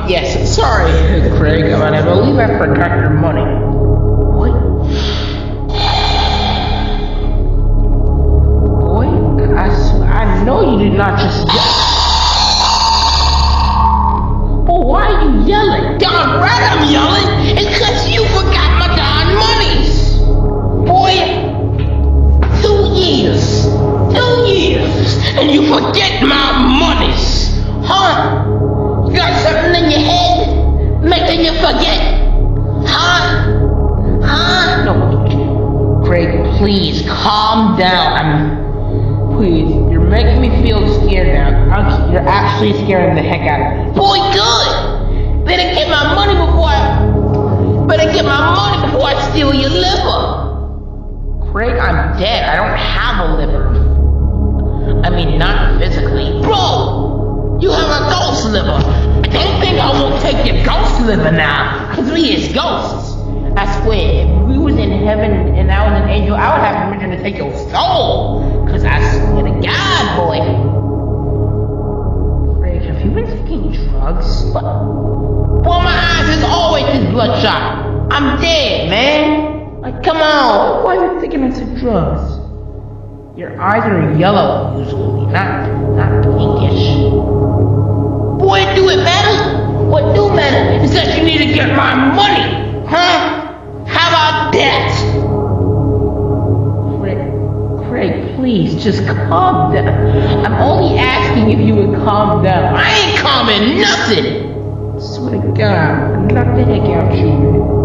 Yes, sorry, Craig, but I believe I forgot your money. What? Boy, I know you did not just yell. But why are you yelling? Darn right I'm yelling! It's because you forgot my darn monies! Boy, 2 years, and you forget my monies! Huh? You got something in your head making you forget? Huh? No, Craig, please calm down. Please, you're making me feel scared now. You're actually scaring the heck out of me. Boy, good! Better get my money before I steal your liver. Craig, I'm dead. I don't have a liver. I mean, not physically. Bro! You have a ghost liver! I don't think I will take your ghost liver now, because we is ghosts. I swear, if we was in heaven and I was an angel, I would have permission to take your soul. Because I swear to God, boy. Craig, have you been taking drugs? Boy, my eyes is always this bloodshot. I'm dead, man. Like, come on. Why are you thinking I took drugs? Your eyes are yellow, usually, not pinkish. Boy, do it matter? What do matter is that you need to get my money, huh? How about that? Craig, please, just calm down. I'm only asking if you would calm down. I ain't calming nothing! I swear to God, knock the heck out you.